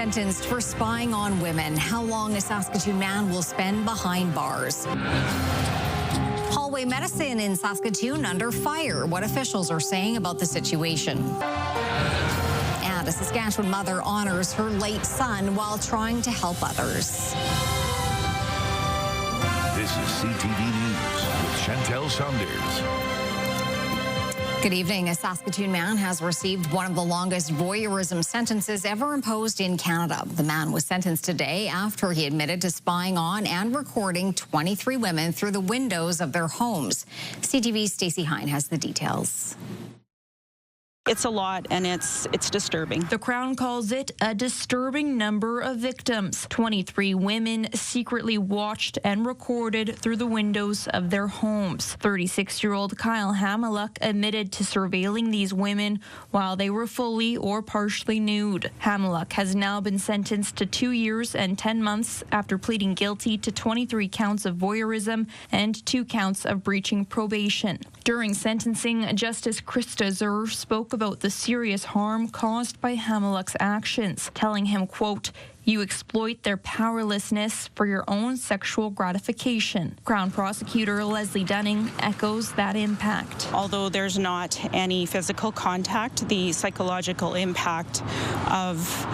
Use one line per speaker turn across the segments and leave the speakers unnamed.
sentenced for spying on women. How long a Saskatoon man will spend behind bars. Hallway medicine in Saskatoon under fire. What officials are saying about the situation. And a Saskatchewan mother honors her late son while trying to help others.
This is CTV News with Chantel Saunders.
Good evening. A Saskatoon man has received one of the longest voyeurism sentences ever imposed in Canada. The man was sentenced today after he admitted to spying on and recording 23 women through the windows of their homes. CTV's Stacey Hine has the details.
It's a lot, and it's disturbing.
The Crown calls it a disturbing number of victims. 23 women secretly watched and recorded through the windows of their homes. 36-year-old Kyle Hamiluk admitted to surveilling these women while they were fully or partially nude. Hamiluk has now been sentenced to 2 years and 10 months after pleading guilty to 23 counts of voyeurism and 2 counts of breaching probation. During sentencing, Justice Krista Zur spoke about the serious harm caused by Hamiluk's actions, telling him, quote, "You exploit their powerlessness for your own sexual gratification." Crown Prosecutor Leslie Dunning echoes that impact.
Although there's not any physical contact, the psychological impact of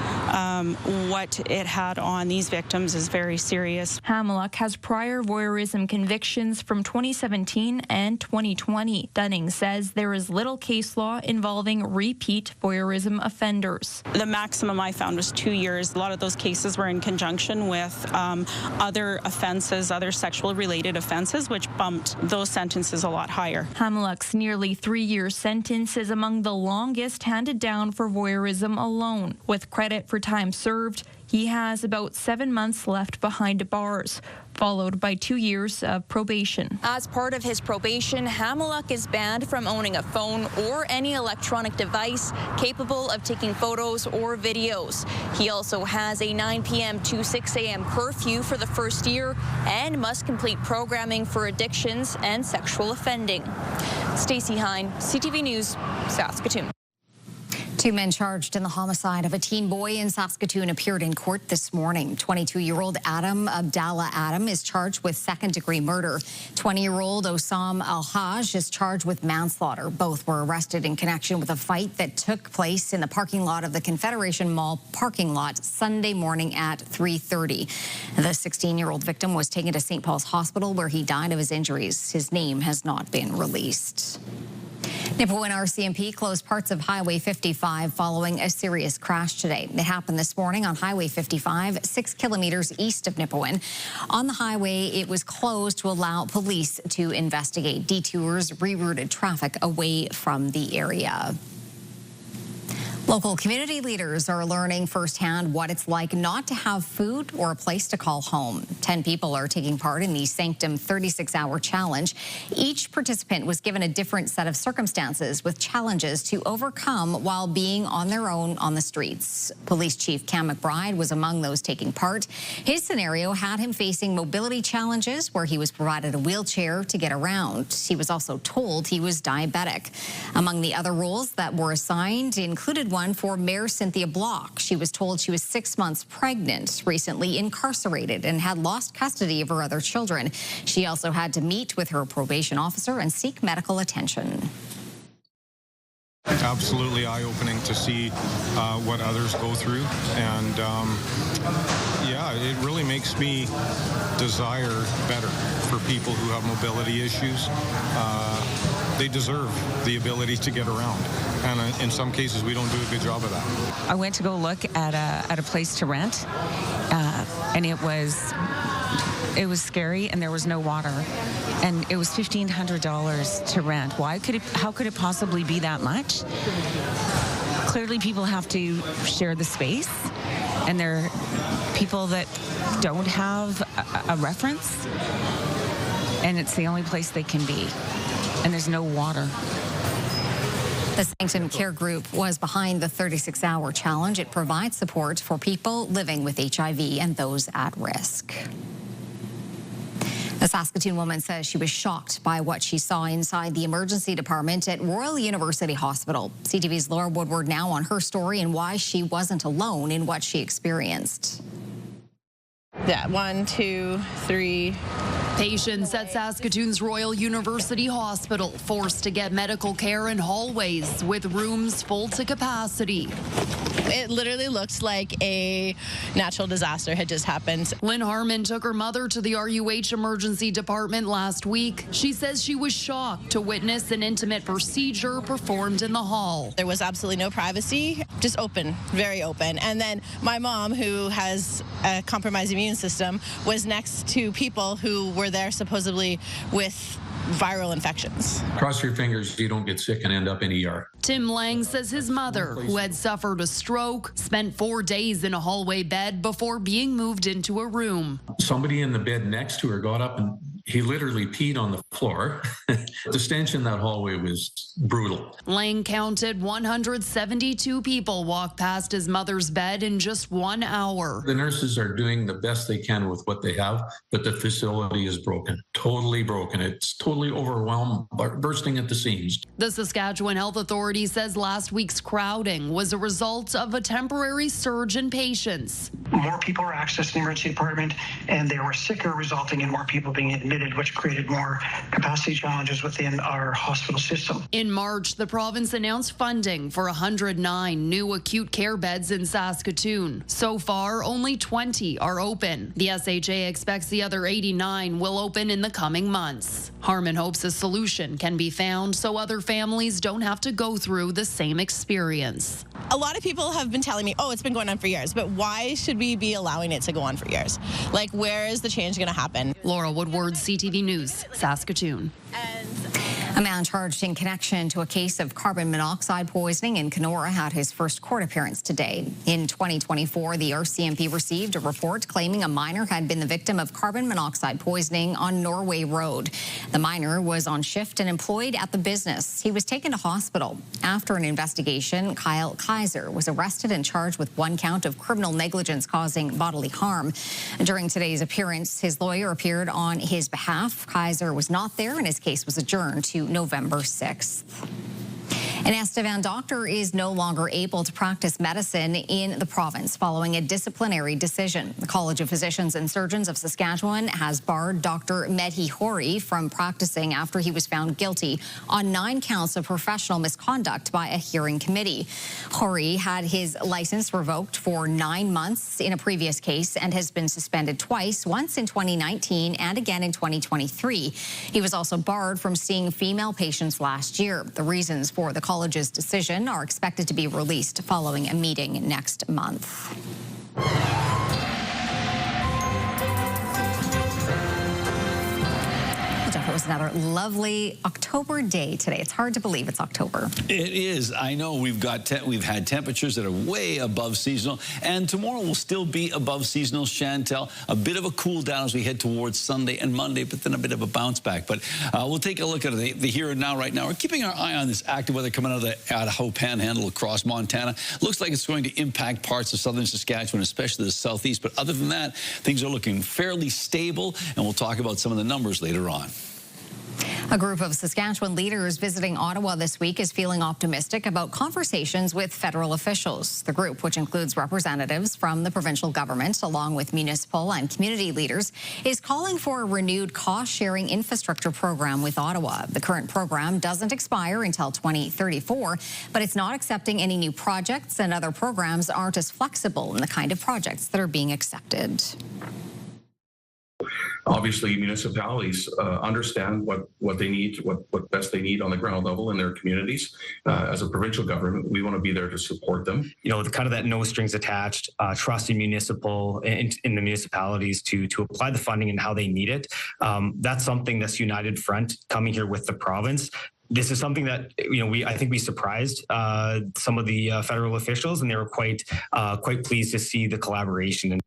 what it had on these victims is very serious.
Hamiluk has prior voyeurism convictions from 2017 and 2020. Dunning says there is little case law involving repeat voyeurism offenders.
The maximum I found was 2 years. A lot of those cases were in conjunction with other offenses, other sexual-related offenses, which bumped those sentences a lot higher.
Hamiluk's nearly 3-year sentence is among the longest handed down for voyeurism alone. With credit for time served, he has about 7 months left behind bars, followed by 2 years of probation. As part of his probation, Hamiluk is banned from owning a phone or any electronic device capable of taking photos or videos. He also has a 9 p.m. to 6 a.m. curfew for the first year and must complete programming for addictions and sexual offending. Stacey Hine, CTV News, Saskatoon.
2 men charged in the homicide of a teen boy in Saskatoon appeared in court this morning. 22-year-old Adam Abdallah Adam is charged with second-degree murder. 20-year-old Osam Al-Haj is charged with manslaughter. Both were arrested in connection with a fight that took place in the parking lot of the Confederation Mall parking lot Sunday morning at 3:30. The 16-year-old victim was taken to St. Paul's Hospital where he died of his injuries. His name has not been released. Nipawin RCMP closed parts of Highway 55 following a serious crash today. It happened this morning on Highway 55, 6 kilometers east of Nipawin. On the highway, it was closed to allow police to investigate. Detours rerouted traffic away from the area. Local community leaders are learning firsthand what it's like not to have food or a place to call home. 10 people are taking part in the Sanctum 36-hour challenge. Each participant was given a different set of circumstances with challenges to overcome while being on their own on the streets. Police Chief Cam McBride was among those taking part. His scenario had him facing mobility challenges where he was provided a wheelchair to get around. He was also told he was diabetic. Among the other roles that were assigned included one for Mayor Cynthia Block. She was told she was 6 months pregnant, recently incarcerated, and had lost custody of her other children. She also had to meet with her probation officer and seek medical attention.
Absolutely eye-opening to see what others go through, and yeah, it really makes me desire better for people who have mobility issues. They deserve the ability to get around, and in some cases we don't do a good job of that.
I went to go look at a place to rent, and it was scary, and there was no water, and it was $1,500 to rent. How could it possibly be that much? Clearly people have to share the space, and there are people that don't have a reference, and it's the only place they can be, and there's no water.
The Sanctum Care Group was behind the 36-hour challenge. It provides support for people living with HIV and those at risk. A Saskatoon woman says she was shocked by what she saw inside the emergency department at Royal University Hospital. CTV's Laura Woodward now on her story and why she wasn't alone in what she experienced.
Yeah, 1, 2, 3.
Patients at Saskatoon's Royal University Hospital forced to get medical care in hallways with rooms full to capacity.
It literally looked like a natural disaster had just happened.
Lynn Harmon took her mother to the RUH emergency department last week. She says she was shocked to witness an intimate procedure performed in the hall.
There was absolutely no privacy, just open, very open. And then my mom, who has a compromised immune system, was next to people who were there supposedly with viral infections.
Cross your fingers you don't get sick and end up in ER.
Tim Lang says his mother, who had suffered a stroke, spent 4 days in a hallway bed before being moved into a room.
Somebody in the bed next to her got up and he literally peed on the floor. The stench in that hallway was brutal.
Lang counted 172 people walk past his mother's bed in just 1 hour.
The nurses are doing the best they can with what they have, but the facility is broken, totally broken. It's totally overwhelmed, bursting at the seams.
The Saskatchewan Health Authority says last week's crowding was a result of a temporary surge in patients.
More people were accessing the emergency department, and they were sicker, resulting in more people being admitted, which created more capacity challenges within our hospital system.
In March, the province announced funding for 109 new acute care beds in Saskatoon. So far, only 20 are open. The SHA expects the other 89 will open in the coming months. Harmon hopes a solution can be found so other families don't have to go through the same experience.
A lot of people have been telling me, oh, it's been going on for years, but why should we be allowing it to go on for years? Like, where is the change going to happen?
Laura Woodward, CTV News, Saskatoon.
A man charged in connection to a case of carbon monoxide poisoning in Canora had his first court appearance today. In 2024, the RCMP received a report claiming a minor had been the victim of carbon monoxide poisoning on Norway Road. The minor was on shift and employed at the business. He was taken to hospital. After an investigation, Kyle Kaiser was arrested and charged with 1 count of criminal negligence causing bodily harm. During today's appearance, his lawyer appeared on his behalf. Kaiser was not there and his case was adjourned to November 6th. An Estevan doctor is no longer able to practice medicine in the province following a disciplinary decision. The College of Physicians and Surgeons of Saskatchewan has barred Dr. Mehdi from practicing after he was found guilty on 9 counts of professional misconduct by a hearing committee. Hori had his license revoked for 9 months in a previous case and has been suspended twice, once in 2019 and again in 2023. He was also barred from seeing female patients last year. The reasons for the college's decision are expected to be released following a meeting next month. It was another lovely October day today. It's hard to believe it's October.
It is. I know we've had temperatures that are way above seasonal, and tomorrow will still be above seasonal, Chantel. A bit of a cool down as we head towards Sunday and Monday, but then a bit of a bounce back. But we'll take a look at the here and now right now. We're keeping our eye on this active weather coming out of the Idaho Panhandle across Montana. Looks like it's going to impact parts of southern Saskatchewan, especially the southeast. But other than that, things are looking fairly stable, and we'll talk about some of the numbers later on.
A group of Saskatchewan leaders visiting Ottawa this week is feeling optimistic about conversations with federal officials. The group, which includes representatives from the provincial government, along with municipal and community leaders, is calling for a renewed cost-sharing infrastructure program with Ottawa. The current program doesn't expire until 2034, but it's not accepting any new projects, and other programs aren't as flexible in the kind of projects that are being accepted.
Obviously, municipalities understand what they need, what best they need on the ground level in their communities. As a provincial government, we want to be there to support them.
You know, the kind of that no strings attached, trusting municipal in the municipalities to apply the funding and how they need it. That's something that's united front coming here with the province. This is something that, you know, I think we surprised some of the federal officials, and they were quite pleased to see the collaboration.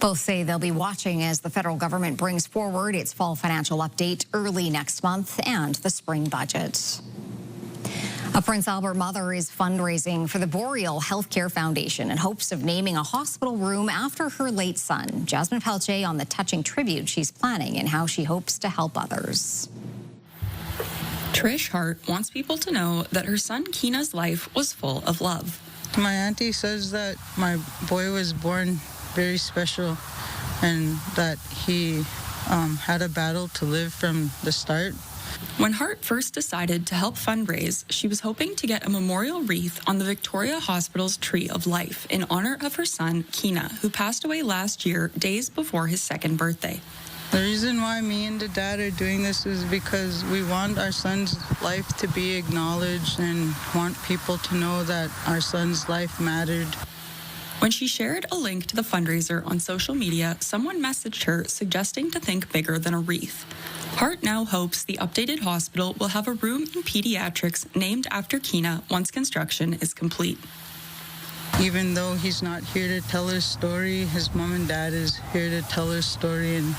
Both say they'll be watching as the federal government brings forward its fall financial update early next month and the spring budget. A Prince Albert mother is fundraising for the Boreal Healthcare Foundation in hopes of naming a hospital room after her late son. Jasmine Pelche on the touching tribute she's planning and how she hopes to help others.
Trish Hart wants people to know that her son Keena's life was full of love.
My auntie says that my boy was born very special and that he had a battle to live from the start.
When Hart first decided to help fundraise, she was hoping to get a memorial wreath on the Victoria Hospital's Tree of Life in honor of her son, Keena, who passed away last year, days before his second birthday.
The reason why me and the dad are doing this is because we want our son's life to be acknowledged and want people to know that our son's life mattered.
When she shared a link to the fundraiser on social media, someone messaged her suggesting to think bigger than a wreath. Hart now hopes the updated hospital will have a room in pediatrics named after Keena once construction is complete.
Even though he's not here to tell his story, his mom and dad is here to tell his story. And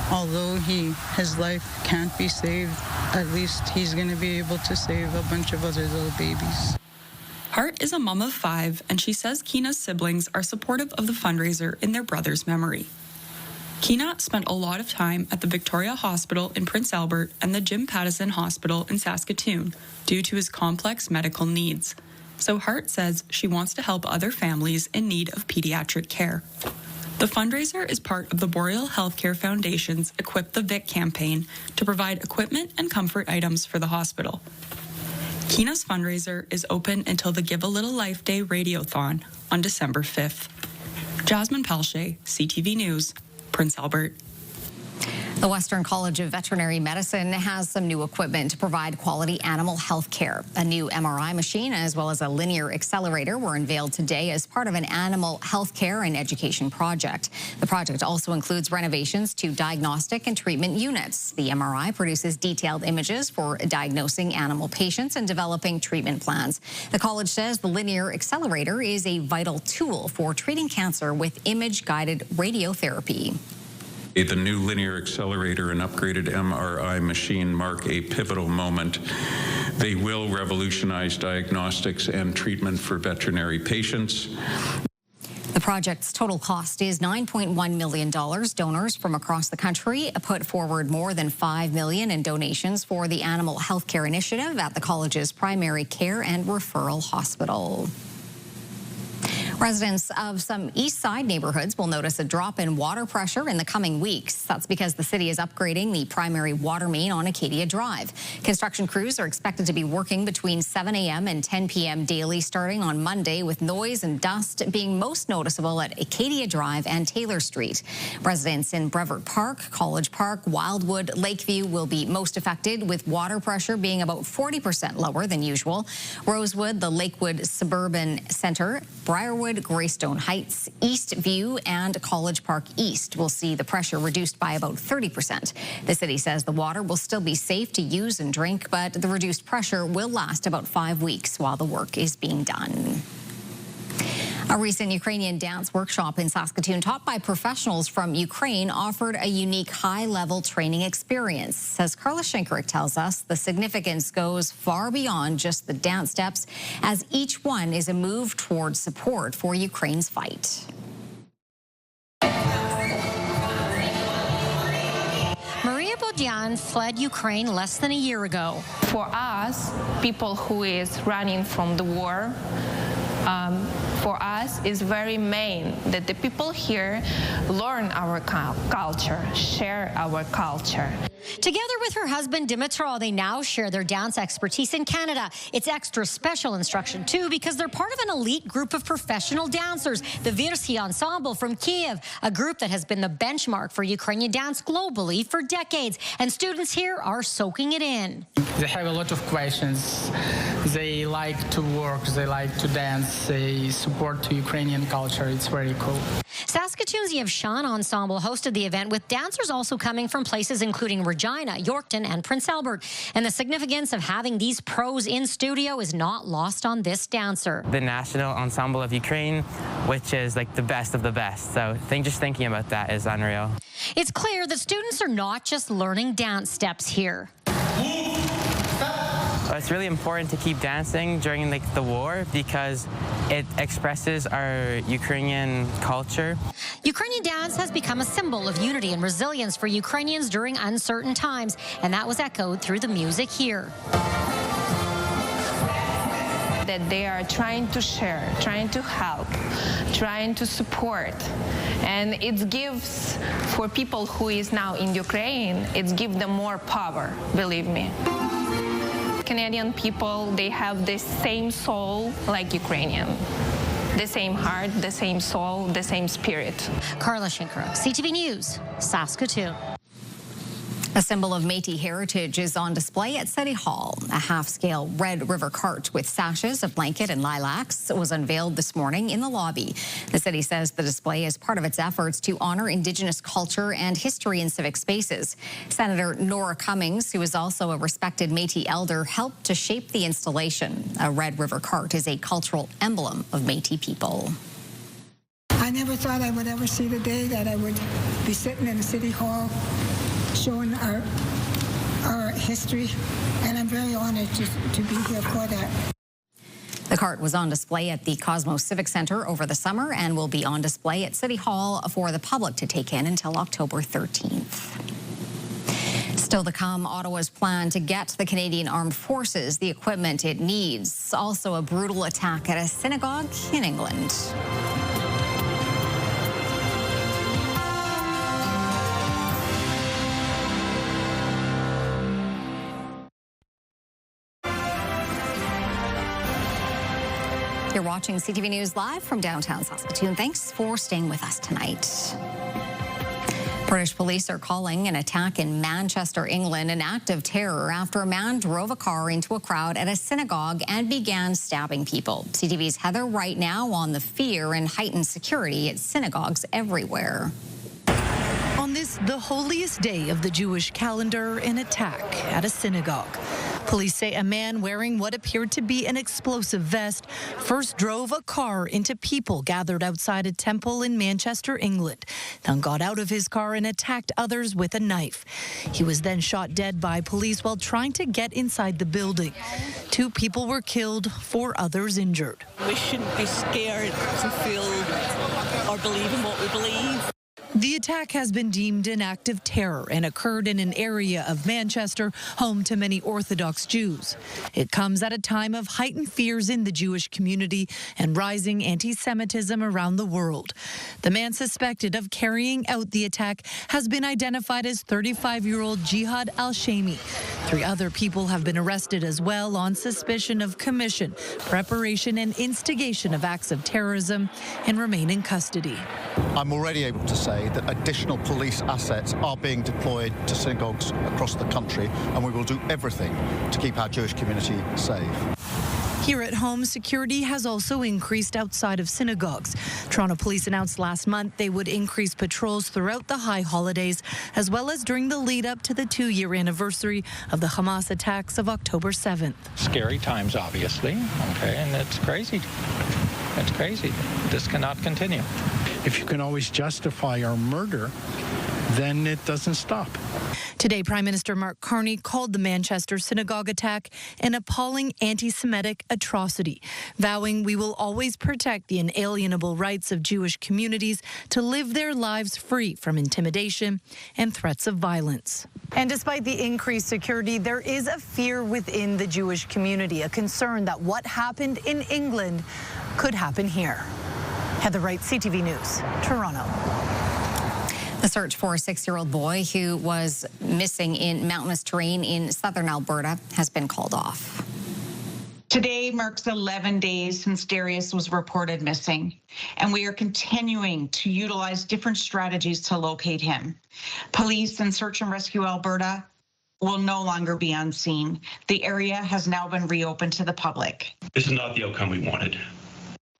although his life can't be saved, at least he's going to be able to save a bunch of other little babies.
Hart is a mom of 5, and she says Keena's siblings are supportive of the fundraiser in their brother's memory. Keena spent a lot of time at the Victoria Hospital in Prince Albert and the Jim Pattison Hospital in Saskatoon due to his complex medical needs. So Hart says she wants to help other families in need of pediatric care. The fundraiser is part of the Boreal Healthcare Foundation's Equip the Vic campaign to provide equipment and comfort items for the hospital. Keena's fundraiser is open until the Give a Little Life Day Radiothon on December 5th. Jasmine Pelche, CTV News, Prince Albert.
The Western College of Veterinary Medicine has some new equipment to provide quality animal health care. A new MRI machine as well as a linear accelerator were unveiled today as part of an animal health care and education project. The project also includes renovations to diagnostic and treatment units. The MRI produces detailed images for diagnosing animal patients and developing treatment plans. The college says the linear accelerator is a vital tool for treating cancer with image-guided radiotherapy.
The new linear accelerator and upgraded MRI machine mark a pivotal moment. They will revolutionize diagnostics and treatment for veterinary patients.
The project's total cost is $9.1 million. Donors from across the country put forward more than $5 million in donations for the Animal Healthcare Initiative at the college's primary care and referral hospital. Residents of some east side neighborhoods will notice a drop in water pressure in the coming weeks. That's because the city is upgrading the primary water main on Acadia Drive. Construction crews are expected to be working between 7 a.m. and 10 p.m. daily starting on Monday, with noise and dust being most noticeable at Acadia Drive and Taylor Street. Residents in Brevard Park, College Park, Wildwood, Lakeview will be most affected, with water pressure being about 40% lower than usual. Rosewood, the Lakewood Suburban Center, Briarwood, Greystone Heights, Eastview, and College Park East will see the pressure reduced by about 30%. The city says the water will still be safe to use and drink, but the reduced pressure will last about 5 weeks while the work is being done. A recent Ukrainian dance workshop in Saskatoon, taught by professionals from Ukraine, offered a unique high-level training experience. As Carla Shinkarek tells us, the significance goes far beyond just the dance steps, as each one is a move towards support for Ukraine's fight.
Maria Bodyan fled Ukraine less than a year ago.
For us, people who is running from the war, for us is very main that the people here learn our culture, share our culture.
Together with her husband, Dmytro, they now share their dance expertise in Canada. It's extra special instruction, too, because they're part of an elite group of professional dancers, the Virsky Ensemble from Kiev, a group that has been the benchmark for Ukrainian dance globally for decades. And students here are soaking it in.
They have a lot of questions. They like to work, they like to dance, they support Ukrainian culture. It's very cool.
Saskatoon's Yevshan Ensemble hosted the event, with dancers also coming from places including Regina, Yorkton, and Prince Albert. And the significance of having these pros in studio is not lost on this dancer.
The National Ensemble of Ukraine, which is like the best of the best. So just thinking about that is unreal.
It's clear that students are not just learning dance steps here.
But it's really important to keep dancing during the war because it expresses our Ukrainian culture.
Ukrainian dance has become a symbol of unity and resilience for Ukrainians during uncertain times, and that was echoed through the music here.
That they are trying to share, trying to help, trying to support. And it gives, for people who is now in Ukraine, it gives them more power, believe me. Canadian people, they have the same soul like Ukrainian. The same heart, the same soul, the same spirit.
Carla Shinkra, CTV News, Saskatoon.
A symbol of Métis heritage is on display at City Hall. A half-scale Red River cart with sashes, a blanket, and lilacs was unveiled this morning in the lobby. The city says the display is part of its efforts to honor Indigenous culture and history in civic spaces. Senator Nora Cummings, who is also a respected Métis elder, helped to shape the installation. A Red River cart is a cultural emblem of Métis people.
I never thought I would ever see the day that I would be sitting in City Hall showing our history, and I'm very honored to be here for that.
The cart was on display at the Cosmos Civic Center over the summer and will be on display at City Hall for the public to take in until October 13th. Still to come, Ottawa's plan to get the Canadian Armed Forces the equipment it needs. Also a brutal attack at a synagogue in England. You're watching CTV News live from downtown Saskatoon. Thanks for staying with us tonight. British police are calling an attack in Manchester, England, an act of terror after a man drove a car into a crowd at a synagogue and began stabbing people. CTV's Heather Wright now on the fear and heightened security at synagogues everywhere.
On this, the holiest day of the Jewish calendar, an attack at a synagogue. Police say a man wearing what appeared to be an explosive vest first drove a car into people gathered outside a temple in Manchester, England, then got out of his car and attacked others with a knife. He was then shot dead by police while trying to get inside the building. 2 people were killed, 4 others injured.
We shouldn't be scared to feel or believe in what we believe.
The attack has been deemed an act of terror and occurred in an area of Manchester home to many Orthodox Jews. It comes at a time of heightened fears in the Jewish community and rising anti-Semitism around the world. The man suspected of carrying out the attack has been identified as 35-year-old Jihad al-Shami. 3 other people have been arrested as well on suspicion of commission, preparation, and instigation of acts of terrorism and remain in custody.
I'm already able to say that additional police assets are being deployed to synagogues across the country, and we will do everything to keep our Jewish community safe.
Here at home, security has also increased outside of synagogues. Toronto Police announced last month they would increase patrols throughout the high holidays, as well as during the lead up to the 2-year anniversary of the Hamas attacks of October 7th.
Scary times, obviously, okay, and it's crazy. It's crazy. This cannot continue.
If you can always justify our murder, then it doesn't stop.
Today, Prime Minister Mark Carney called the Manchester synagogue attack an appalling anti-Semitic atrocity, vowing we will always protect the inalienable rights of Jewish communities to live their lives free from intimidation and threats of violence. And despite the increased security, there is a fear within the Jewish community, a concern that what happened in England could happen here. Heather Wright, CTV News, Toronto.
The search for a 6-year-old boy who was missing in mountainous terrain in southern Alberta has been called off.
Today marks 11 days since Darius was reported missing, and we are continuing to utilize different strategies to locate him. Police and Search and Rescue Alberta will no longer be unseen. The area has now been reopened to the public.
This is not the outcome we wanted.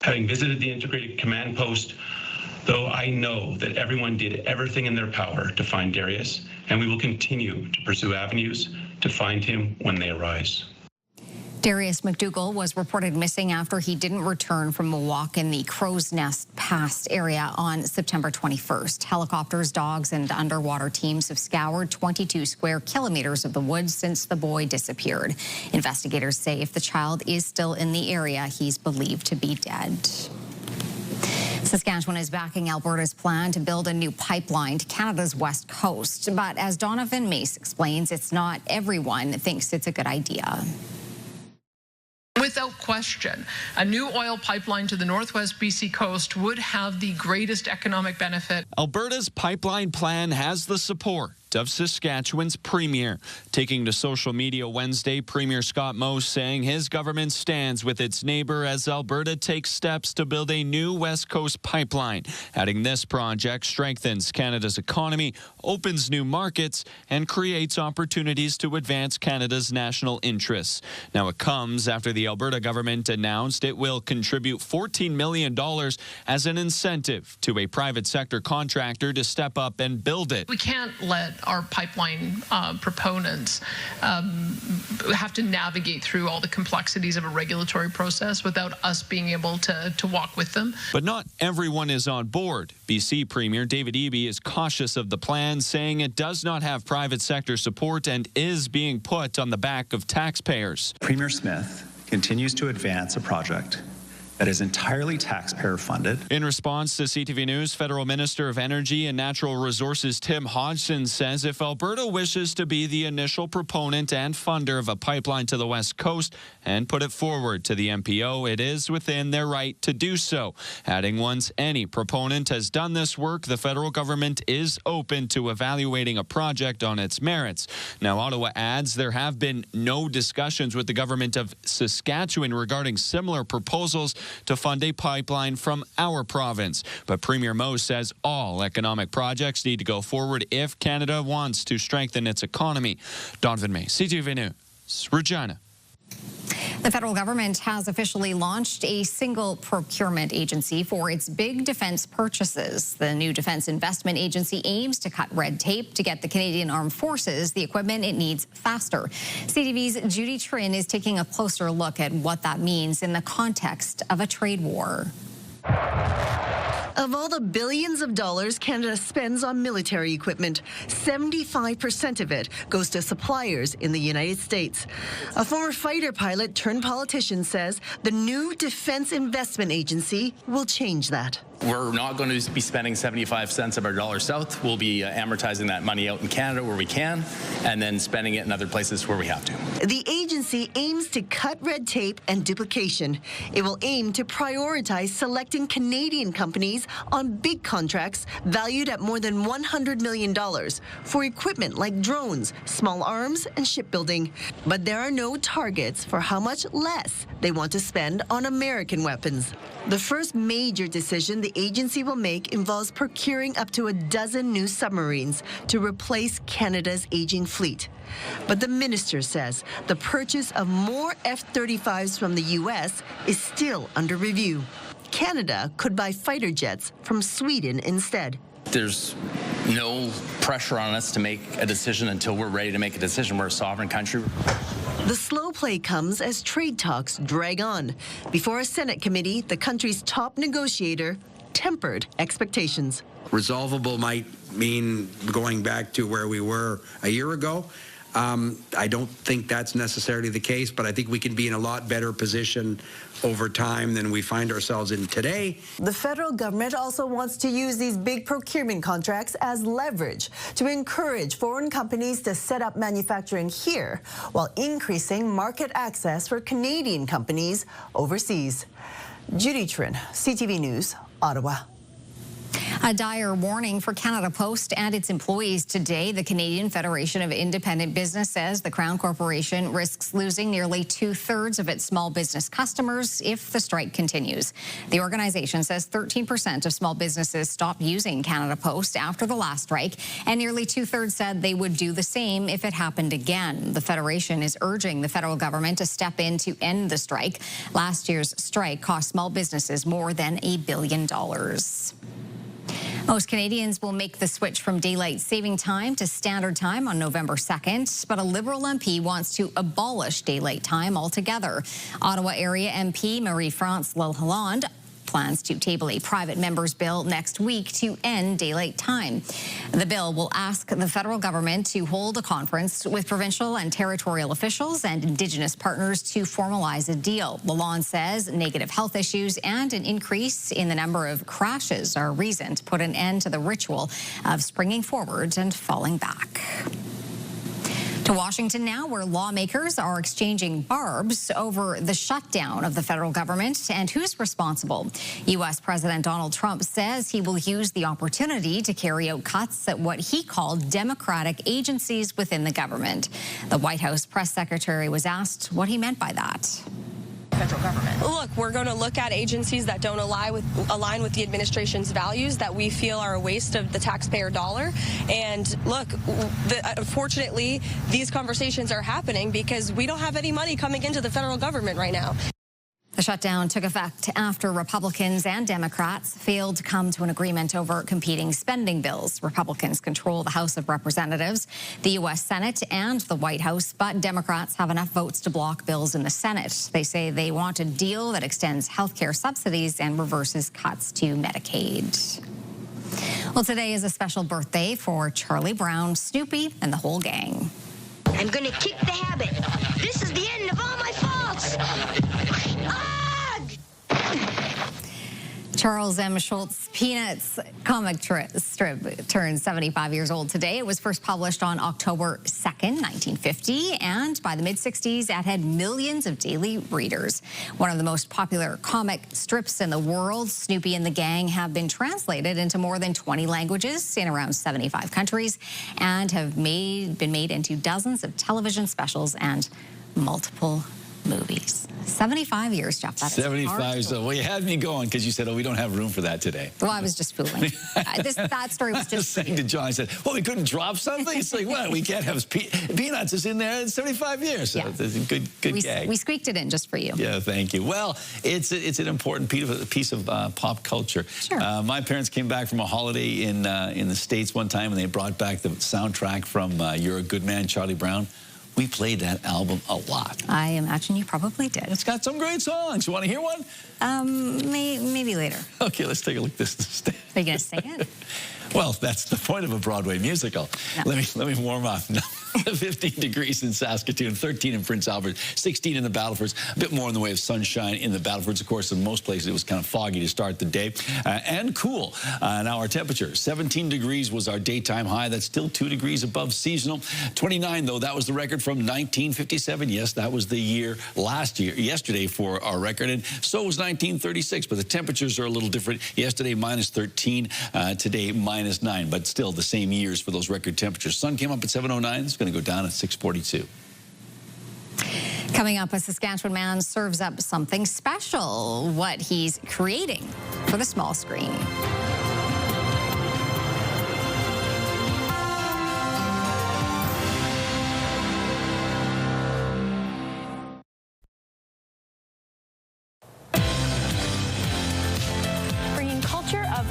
Having visited the integrated command post, though, I know that everyone did everything in their power to find Darius, and we will continue to pursue avenues to find him when they arise.
Darius McDougall was reported missing after he didn't return from a walk in the Crow's Nest Pass area on September 21st. Helicopters, dogs, and underwater teams have scoured 22 square kilometers of the woods since the boy disappeared. Investigators say if the child is still in the area, he's believed to be dead. Saskatchewan is backing Alberta's plan to build a new pipeline to Canada's west coast. But as Donovan Mace explains, it's not everyone that thinks it's a good idea.
Without question, a new oil pipeline to the northwest BC coast would have the greatest economic benefit.
Alberta's pipeline plan has the support of Saskatchewan's premier. Taking to social media Wednesday, Premier Scott Moe saying his government stands with its neighbor as Alberta takes steps to build a new West Coast pipeline, adding this project strengthens Canada's economy, opens new markets, and creates opportunities to advance Canada's national interests. Now it comes after the Alberta government announced it will contribute $14 million as an incentive to a private sector contractor to step up and build it.
We can't let our pipeline proponents have to navigate through all the complexities of a regulatory process without us being able to walk with them.
But not everyone is on board. BC Premier David Eby is cautious of the plan, saying it does not have private sector support and is being put on the back of taxpayers.
Premier Smith continues to advance a project that is entirely taxpayer funded.
In response to CTV News, Federal Minister of Energy and Natural Resources Tim Hodgson says if Alberta wishes to be the initial proponent and funder of a pipeline to the West Coast and put it forward to the MPO, it is within their right to do so. Adding once any proponent has done this work, the federal government is open to evaluating a project on its merits. Now, Ottawa adds there have been no discussions with the government of Saskatchewan regarding similar proposals to fund a pipeline from our province. But Premier Moe says all economic projects need to go forward if Canada wants to strengthen its economy. Donovan May, CTV News, Regina.
The federal government has officially launched a single procurement agency for its big defense purchases. The new Defense Investment Agency aims to cut red tape to get the Canadian Armed Forces the equipment it needs faster. CTV's Judy Trin is taking a closer look at what that means in the context of a trade war.
Of all the billions of dollars Canada spends on military equipment, 75% of it goes to suppliers in the United States. A former fighter pilot turned politician says the new Defense Investment Agency will change that.
We're not going to be spending 75 cents of our dollar south. We'll be amortizing that money out in Canada where we can, and then spending it in other places where we have to.
The agency aims to cut red tape and duplication. It will aim to prioritize selecting Canadian companies on big contracts valued at more than $100 million for equipment like drones, small arms, and shipbuilding. But there are no targets for how much less they want to spend on American weapons. The first major decision the agency will make involves procuring up to a dozen new submarines to replace Canada's aging fleet. But the minister says the purchase of more F-35s from the U.S. is still under review. Canada could buy fighter jets from Sweden instead.
There's no pressure on us to make a decision until we're ready to make a decision. We're a sovereign country.
The slow play comes as trade talks drag on. Before a Senate committee, the country's top negotiator tempered expectations.
Resolvable might mean going back to where we were a year ago. I don't think that's necessarily the case, but I think we can be in a lot better position over time than we find ourselves in today.
The federal government also wants to use these big procurement contracts as leverage to encourage foreign companies to set up manufacturing here while increasing market access for Canadian companies overseas. Judy Trin, CTV News, Ottawa.
A dire warning for Canada Post and its employees today. The Canadian Federation of Independent Business says the Crown Corporation risks losing nearly 2/3 of its small business customers if the strike continues. The organization says 13% of small businesses stopped using Canada Post after the last strike, and nearly 2/3 said they would do the same if it happened again. The Federation is urging the federal government to step in to end the strike. Last year's strike cost small businesses more than $1 billion. Most Canadians will make the switch from daylight saving time to standard time on November 2nd, but a Liberal MP wants to abolish daylight time altogether. Ottawa area MP Marie-France Lalonde plans to table a private member's bill next week to end daylight time. The bill will ask the federal government to hold a conference with provincial and territorial officials and Indigenous partners to formalize a deal. Lalonde says negative health issues and an increase in the number of crashes are a reason to put an end to the ritual of springing forward and falling back. To Washington now, where lawmakers are exchanging barbs over the shutdown of the federal government and who's responsible. U.S. President Donald Trump says he will use the opportunity to carry out cuts at what he called democratic agencies within the government. The White House press secretary was asked what he meant by that.
Federal government. Look, we're going to look at agencies that don't align with the administration's values that we feel are a waste of the taxpayer dollar. And look, unfortunately, these conversations are happening because we don't have any money coming into the federal government right now.
The shutdown took effect after Republicans and Democrats failed to come to an agreement over competing spending bills. Republicans control the House of Representatives, the U.S. Senate, and the White House, but Democrats have enough votes to block bills in the Senate. They say they want a deal that extends health care subsidies and reverses cuts to Medicaid. Well, today is a special birthday for Charlie Brown, Snoopy, and the whole gang.
I'm going to kick the habit. This is the end of all my faults.
Charles M. Schulz's Peanuts comic strip turned 75 years old today. It was first published on October 2nd, 1950, and by the mid-60s, it had millions of daily readers. One of the most popular comic strips in the world, Snoopy and the Gang, have been translated into more than 20 languages in around 75 countries and have been made into dozens of television specials and multiple movies. 75 years, Jeff. That
75. So, well, you had me going because you said, oh, we don't have room for that today.
Well, I was just fooling. That story was just
saying to John, I said, well, we couldn't drop something? It's like, well, we can't have Peanuts is in there in 75 years. So yeah. It's a good gag.
We squeaked it in just for you.
Yeah, thank you. Well, it's an important piece of pop culture.
Sure.
My parents came back from a holiday in the States one time, and they brought back the soundtrack from You're a Good Man, Charlie Brown. We played that album a lot.
I imagine you probably did.
It's got some great songs. You want to hear one?
Maybe later.
Okay, let's take a look at this.
Are you going to sing it?
Well, that's the point of a Broadway musical. No. Let me warm up. 15 degrees in Saskatoon, 13 in Prince Albert, 16 in the Battlefords, a bit more in the way of sunshine in the Battlefords. Of course, in most places, it was kind of foggy to start the day and cool. Now, our temperature, 17 degrees was our daytime high. That's still 2 degrees above seasonal. 29, though, that was the record from 1957. Yes, that was the year yesterday for our record, and so was 1936, but the temperatures are a little different. Yesterday, minus 13, today, minus 9, but still the same years for those record temperatures. Sun came up at 7:09. It's going to go down at 6:42.
Coming up, a Saskatchewan man serves up something special, what he's creating for the small screen.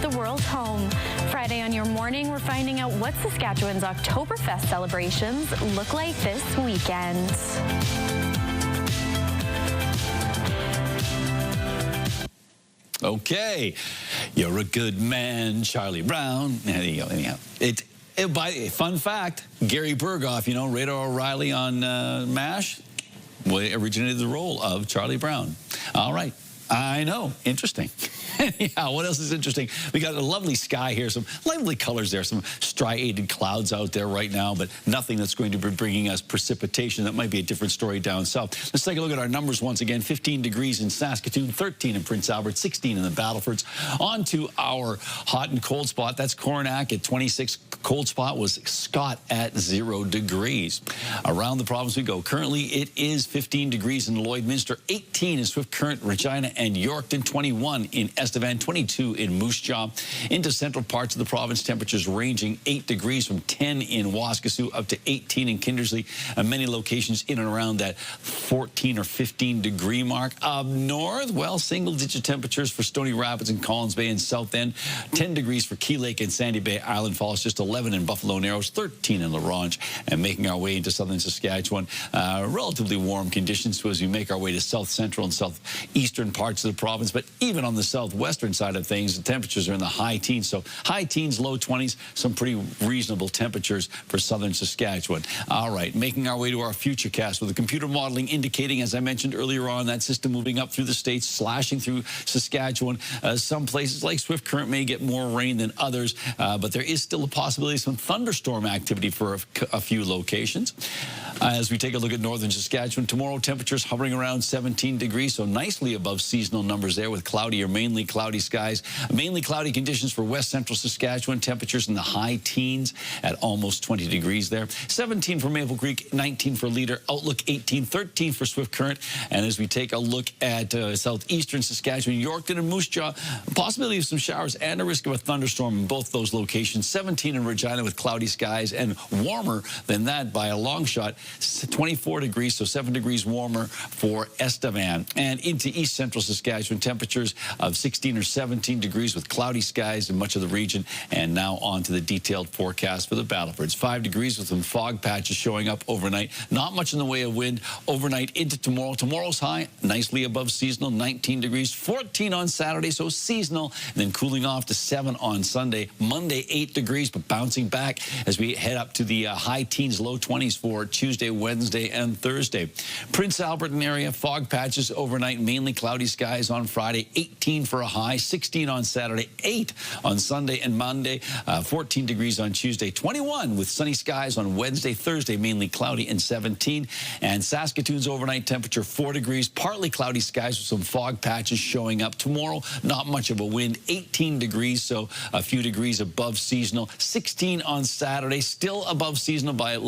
The world's home. Friday on Your Morning, we're finding out what Saskatchewan's Oktoberfest celebrations look like this weekend.
Okay, you're a good man, Charlie Brown. There you go. Anyhow, fun fact, Gary Burghoff, you know, Radar O'Reilly on MASH, originated the role of Charlie Brown. All right. I know. Interesting. Yeah, what else is interesting? We got a lovely sky here, some lovely colors there, some striated clouds out there right now, but nothing that's going to be bringing us precipitation. That might be a different story down south. Let's take a look at our numbers once again. 15 degrees in Saskatoon, 13 in Prince Albert, 16 in the Battlefords. On to our hot and cold spot. That's Coronac at 26. Cold spot was Scott at 0 degrees. Around the province we go. Currently, it is 15 degrees in Lloydminster, 18 in Swift Current, Regina, and Yorkton, 21 in Estevan, 22 in Moose Jaw. Into central parts of the province, temperatures ranging 8 degrees from 10 in Waskesiu up to 18 in Kindersley. Many locations in and around that 14 or 15 degree mark. Up north, well, single-digit temperatures for Stony Rapids and Collins Bay and South End. 10 degrees for Key Lake and Sandy Bay Island Falls. Just 11 in Buffalo Narrows, 13 in La Ronge. And making our way into southern Saskatchewan, relatively warm conditions as we make our way to south central and southeastern parts of the province. But even on the southwestern side of things, the temperatures are in the high teens. So high teens, low 20s, some pretty reasonable temperatures for southern Saskatchewan. All right, making our way to our futurecast with the computer modeling indicating, as I mentioned earlier on, that system moving up through the states, slashing through Saskatchewan. Some places like Swift Current may get more rain than others, but there is still a possibility of some thunderstorm activity for a few locations. As we take a look at northern Saskatchewan, tomorrow temperatures hovering around 17 degrees, so nicely above seasonal numbers there with cloudy or mainly cloudy skies. Mainly cloudy conditions for west central Saskatchewan, temperatures in the high teens at almost 20 degrees there. 17 for Maple Creek, 19 for Leader, Outlook 18, 13 for Swift Current. And as we take a look at southeastern Saskatchewan, Yorkton and Moose Jaw, possibility of some showers and a risk of a thunderstorm in both those locations. 17 in Regina with cloudy skies and warmer than that by a long shot. 24 degrees, so 7 degrees warmer for Estevan. And into east central Saskatchewan, temperatures of 16 or 17 degrees with cloudy skies in much of the region. And now on to the detailed forecast for the Battleford. 5 degrees with some fog patches showing up overnight. Not much in the way of wind overnight into tomorrow. Tomorrow's high, nicely above seasonal, 19 degrees. 14 on Saturday, so seasonal. And then cooling off to 7 on Sunday. Monday, 8 degrees, but bouncing back as we head up to the high teens, low 20s for Tuesday, Wednesday, and Thursday. Prince Albert area, fog patches overnight, mainly cloudy skies on Friday. 18 for a high, 16 on Saturday, 8 on Sunday and Monday, 14 degrees on Tuesday, 21 with sunny skies on Wednesday, Thursday, mainly cloudy, and 17. And Saskatoon's overnight temperature, 4 degrees, partly cloudy skies with some fog patches showing up. Tomorrow, not much of a wind, 18 degrees, so a few degrees above seasonal. 16 on Saturday, still above seasonal by at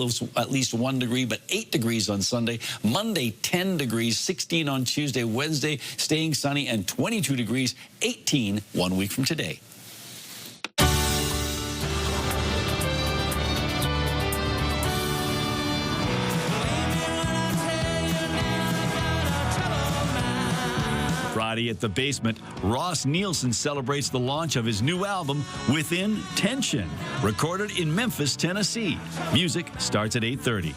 least 1 degree, but 8 degrees on Sunday. Monday, 10 degrees, 16 on Tuesday, Wednesday, staying sunny, and 22 degrees, 18 1 week from today.
Friday at the Basement, Ross Nielsen celebrates the launch of his new album, Within Tension, recorded in Memphis, Tennessee. Music starts at 8:30.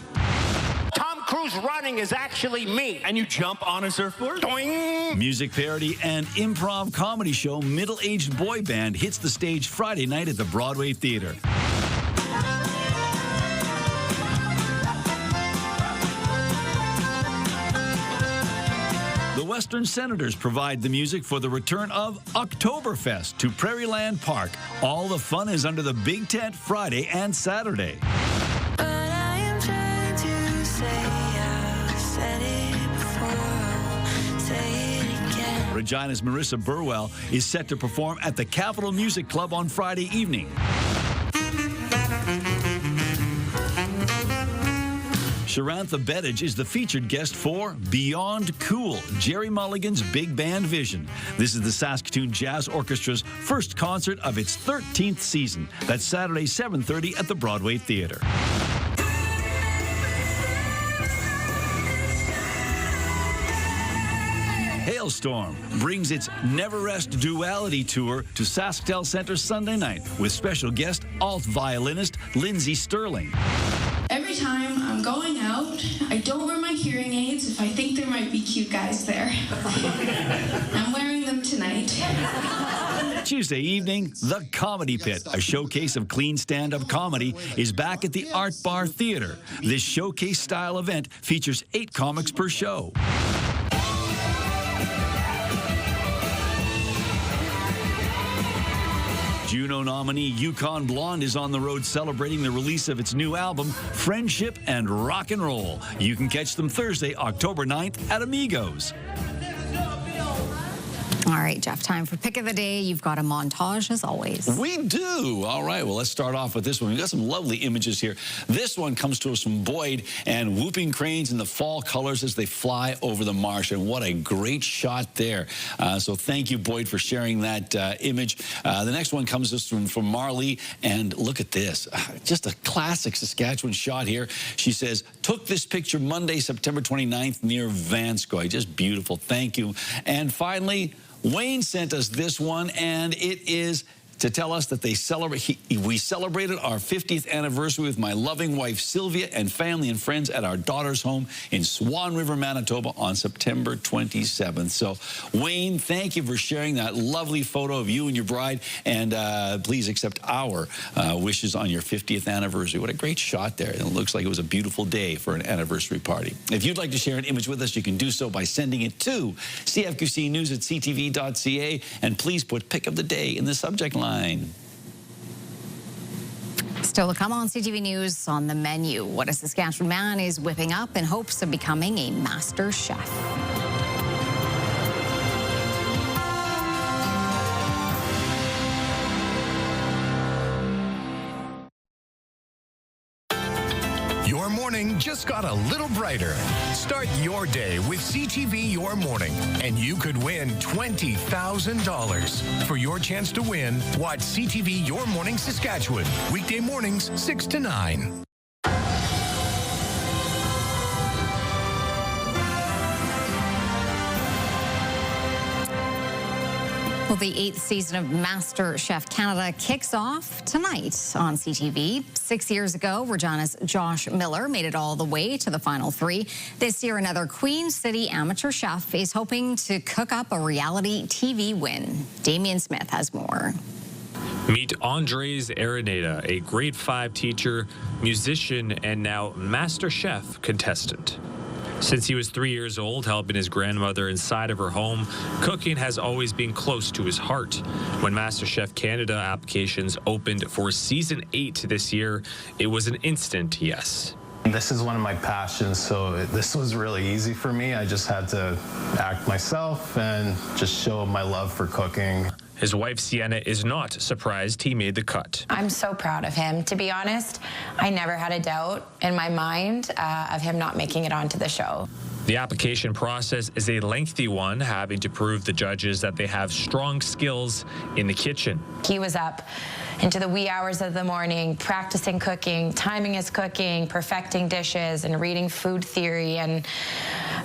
Tom Cruise running is actually me. And you jump on a surfboard? Doing.
Music parody and improv comedy show Middle-Aged Boy Band hits the stage Friday night at the Broadway Theater. The Western Senators provide the music for the return of Oktoberfest to Prairieland Park. All the fun is under the big tent Friday and Saturday. Regina's Marissa Burwell is set to perform at the Capitol Music Club on Friday evening. Sharantha Bettage is the featured guest for Beyond Cool, Jerry Mulligan's Big Band Vision. This is the Saskatoon Jazz Orchestra's first concert of its 13th season. That's Saturday, 7:30 at the Broadway Theater. Hailstorm brings its Never Rest Duality Tour to Sasktel Centre Sunday night with special guest alt violinist Lindsay Sterling.
Every time I'm going out, I don't wear my hearing aids if I think there might be cute guys there. I'm wearing them tonight.
Tuesday evening, The Comedy Pit, a showcase of clean stand-up comedy, is back at the Art Bar Theater. This showcase-style event features 8 comics per show. Juno nominee Yukon Blonde is on the road celebrating the release of its new album, Friendship and Rock and Roll. You can catch them Thursday, October 9th at Amigos.
All right, Jeff, time for Pick of the Day. You've got a montage, as always.
We do. All right, well, let's start off with this one. We've got some lovely images here. This one comes to us from Boyd, and whooping cranes in the fall colors as they fly over the marsh. And what a great shot there. So thank you, Boyd, for sharing that image. The next one comes to us from Marley, and look at this. Just a classic Saskatchewan shot here. She says, took this picture Monday, September 29th near Vanscoy. Just beautiful. Thank you. And finally, Wayne sent us this one, and it is to tell us that they we celebrated our 50th anniversary with my loving wife, Sylvia, and family and friends at our daughter's home in Swan River, Manitoba on September 27th. So, Wayne, thank you for sharing that lovely photo of you and your bride, and please accept our wishes on your 50th anniversary. What a great shot there. It looks like it was a beautiful day for an anniversary party. If you'd like to share an image with us, you can do so by sending it to cfqcnews@ctv.ca, and please put Pick of the Day in the subject line.
Still to come on CTV News on the menu. What a Saskatchewan man is whipping up in hopes of becoming a master chef.
Your morning just got a little brighter. Start your day with CTV Your Morning, and you could win $20,000. For your chance to win, watch CTV Your Morning Saskatchewan, weekday mornings 6 to 9.
Well, the 8th season of MasterChef Canada kicks off tonight on CTV. 6 years ago, Regina's Josh Miller made it all the way to the final 3. This year, another Queen City amateur chef is hoping to cook up a reality TV win. Damian Smith has more.
Meet Andres Araneda, a grade 5 teacher, musician, and now MasterChef contestant. Since he was 3 years old, helping his grandmother inside of her home, cooking has always been close to his heart. When MasterChef Canada applications opened for Season 8 this year, it was an instant yes.
This is one of my passions, so this was really easy for me. I just had to act myself and just show my love for cooking.
His wife, Sienna, is not surprised he made the cut.
I'm so proud of him. To be honest, I never had a doubt in my mind of him not making it onto the show.
The application process is a lengthy one, having to prove the judges that they have strong skills in the kitchen.
He was up into the wee hours of the morning, practicing cooking, timing his cooking, perfecting dishes, and reading food theory, and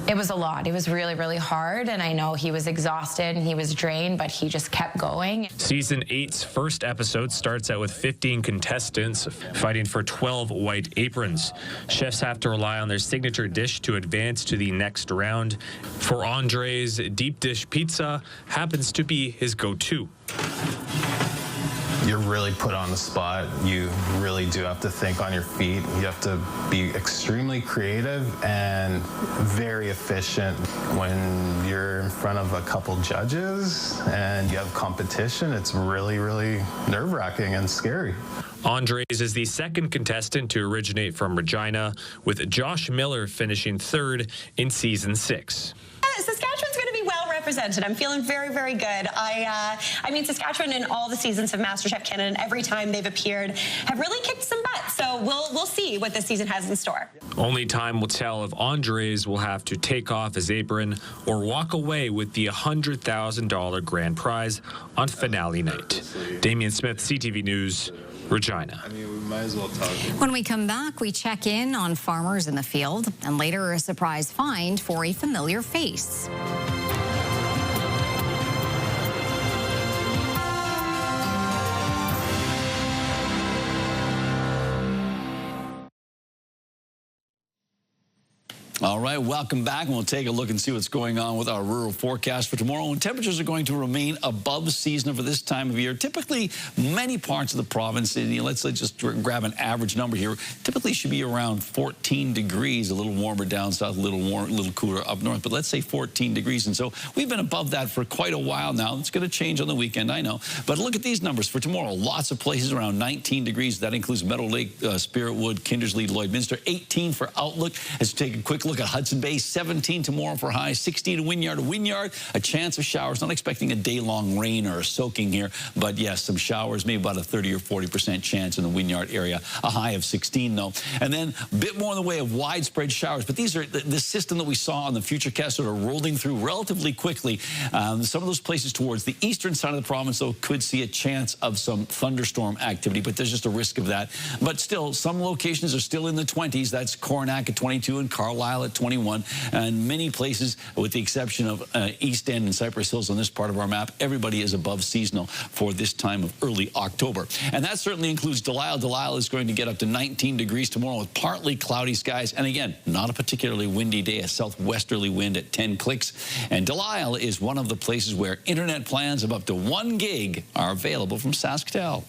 it was a lot. It was really, really hard, and I know he was exhausted and he was drained, but he just kept going.
Season 8's first episode starts out with 15 contestants fighting for 12 white aprons. Chefs have to rely on their signature dish to advance to the next round. For Andres, deep dish pizza happens to be his go-to.
You're really put on the spot. You really do have to think on your feet. You have to be extremely creative and very efficient. When you're in front of a couple judges and you have competition, it's really, really nerve-wracking and scary.
Andres is the second contestant to originate from Regina, with Josh Miller finishing 3rd in Season 6.
Saskatchewan's going to be well represented. I'm feeling very, very good. I mean, Saskatchewan in all the seasons of MasterChef Canada, and every time they've appeared, have really kicked some butt. So we'll see what this season has in store.
Only time will tell if Andres will have to take off his apron or walk away with the $100,000 grand prize on finale night. Damian Smith, CTV News, Regina.
I mean, we might as well talk.
When we come back, we check in on farmers in the field, and later a surprise find for a familiar face.
All right, welcome back, and we'll take a look and see what's going on with our rural forecast for tomorrow. And temperatures are going to remain above seasonal for this time of year. Typically, many parts of the province, let's just grab an average number here, typically should be around 14 degrees, a little warmer down south, a little cooler up north, but let's say 14 degrees. And so we've been above that for quite a while now. It's going to change on the weekend, I know. But look at these numbers for tomorrow. Lots of places around 19 degrees. That includes Meadow Lake, Spiritwood, Kindersley, Lloydminster. 18 for Outlook. Let's take a quick look at Hudson Bay, 17 tomorrow for high, 16 at Wynyard. Wynyard, a chance of showers. Not expecting a day-long rain or a soaking here, but yes, some showers, maybe about a 30 or 40% chance in the Wynyard area. A high of 16, though. And then a bit more in the way of widespread showers. But these are the system that we saw on the Futurecast sort of rolling through relatively quickly. Some of those places towards the eastern side of the province, though, could see a chance of some thunderstorm activity, but there's just a risk of that. But still, some locations are still in the 20s. That's Coronach at 22 and Carlisle at 21. And many places, with the exception of East End and Cypress Hills on this part of our map, everybody is above seasonal for this time of early October. And that certainly includes Delisle. Delisle is going to get up to 19 degrees tomorrow with partly cloudy skies. And again, not a particularly windy day, a southwesterly wind at 10 clicks. And Delisle is one of the places where internet plans of up to 1 gig are available from SaskTel.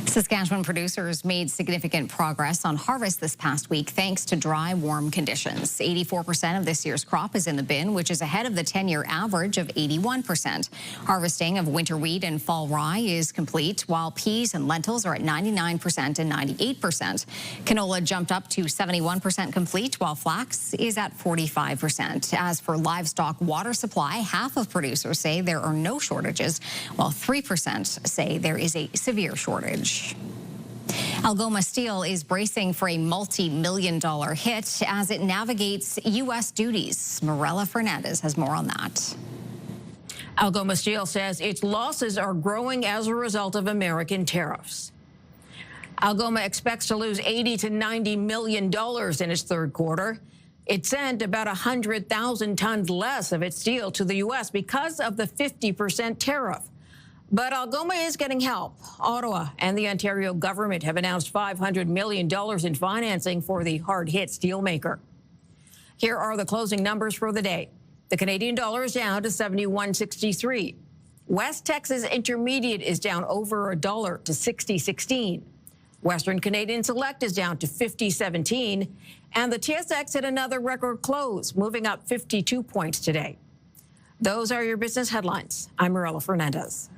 Saskatchewan producers made significant progress on harvest this past week thanks to dry, warm conditions. 84% of this year's crop is in the bin, which is ahead of the 10-year average of 81%. Harvesting of winter wheat and fall rye is complete, while peas and lentils are at 99% and 98%. Canola jumped up to 71% complete, while flax is at 45%. As for livestock water supply, half of producers say there are no shortages, while 3% say there is a severe shortage. Algoma Steel is bracing for a multi-million-dollar hit as it navigates U.S. duties. Mirella Fernandez has more on that.
Algoma Steel says its losses are growing as a result of American tariffs. Algoma expects to lose $80 to $90 million in its third quarter. It sent about 100,000 tons less of its steel to the U.S. because of the 50% tariff. But Algoma is getting help. Ottawa and the Ontario government have announced $500 million in financing for the hard-hit steelmaker. Here are the closing numbers for the day. The Canadian dollar is down to 71.63. West Texas Intermediate is down over $1 to 60.16. Western Canadian Select is down to 50.17. And the TSX hit another record close, moving up 52 points today. Those are your business headlines. I'm Mirella Fernandez.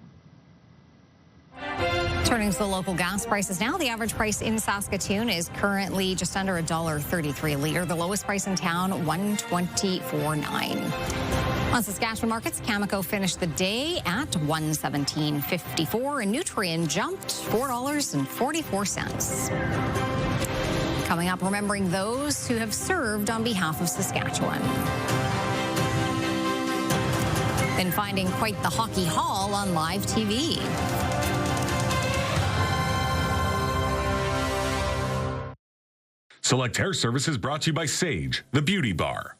Turning to the local gas prices now, the average price in Saskatoon is currently just under $1.33 a litre. The lowest price in town, $1.24.9. On Saskatchewan markets, Cameco finished the day at $117.54, and Nutrien jumped $4.44. Coming up, remembering those who have served on behalf of Saskatchewan. Then finding quite the hockey haul on live TV.
Select Hair Service is brought to you by Sage, the beauty bar.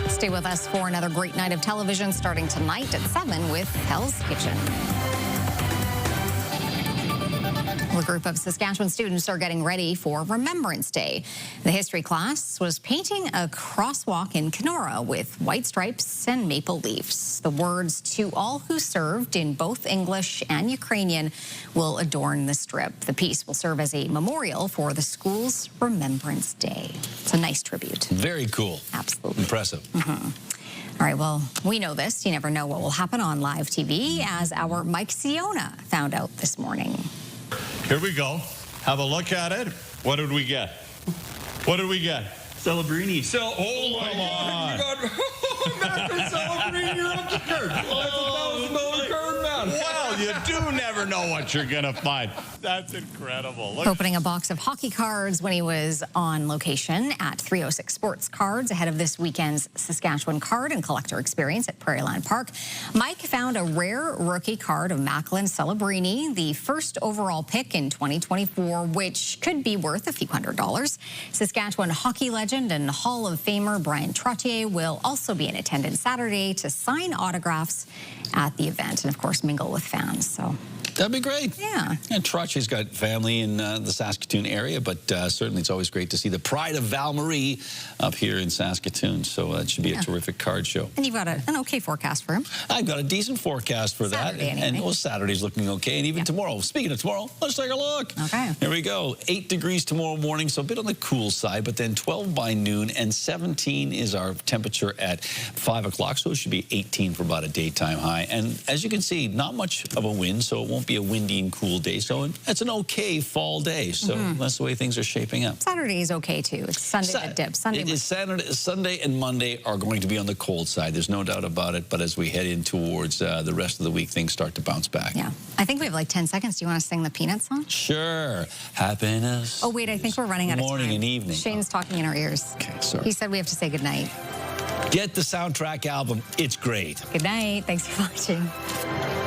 Stay with us for another great night of television starting tonight at 7 with Hell's Kitchen. A group of Saskatchewan students are getting ready for Remembrance Day. The history class was painting a crosswalk in Canora with white stripes and maple leaves. The words "To all who served" in both English and Ukrainian will adorn the strip. The piece will serve as a memorial for the school's Remembrance Day. It's a nice tribute.
Very cool.
Absolutely.
Impressive.
All right, well, we know this. You never know what will happen on live TV, as our Mike Siona found out this morning.
Here we go. Have a look at it. What did we get? What did we get?
Celebrini.
Oh, come on.
You got Master Celebrini rookie card. That's $1,000 card, man.
Well, you do never know what you're going to find. That's incredible. Look.
Opening a box of hockey cards when he was on location at 306 Sports Cards ahead of this weekend's Saskatchewan Card and Collector Experience at Prairieland Park. Mike found a rare rookie card of Macklin Celebrini, the first overall pick in 2024, which could be worth a few $100s. Saskatchewan hockey legend and Hall of Famer Brian Trottier will also be in attendance Saturday to sign autographs at the event and, of course, mingle with fans. So
that'd be great.
Yeah.
And Trotchie's got family in the Saskatoon area, but certainly it's always great to see the pride of Val-Marie up here in Saskatoon. So it should be a terrific card show.
And you've got an okay forecast for him.
I've got a decent forecast for
Saturday,
that.
anyway.
And well, Saturday's looking okay. And even tomorrow. Speaking of tomorrow, let's take a look.
Okay.
Here we go. 8 degrees tomorrow morning, so a bit on the cool side, but then 12 by noon, and 17 is our temperature at 5 o'clock. So it should be 18 for about a daytime high. And as you can see, not much of a wind, so it won't won't be a windy and cool day. So it's an okay fall day. So that's the way things are shaping up.
Saturday is okay too. It's Sunday that dips.
Sunday and Monday are going to be on the cold side. There's no doubt about it. But as we head in towards the rest of the week, things start to bounce back.
Yeah. I think we have like 10 seconds. Do you want to sing the Peanut song?
Sure. Happiness.
Oh, wait, I think we're running out of time.
Morning and evening.
Shane's talking in our ears.
Okay, sorry.
He said we have to say goodnight.
Get the soundtrack album. It's great.
Good night. Thanks for watching.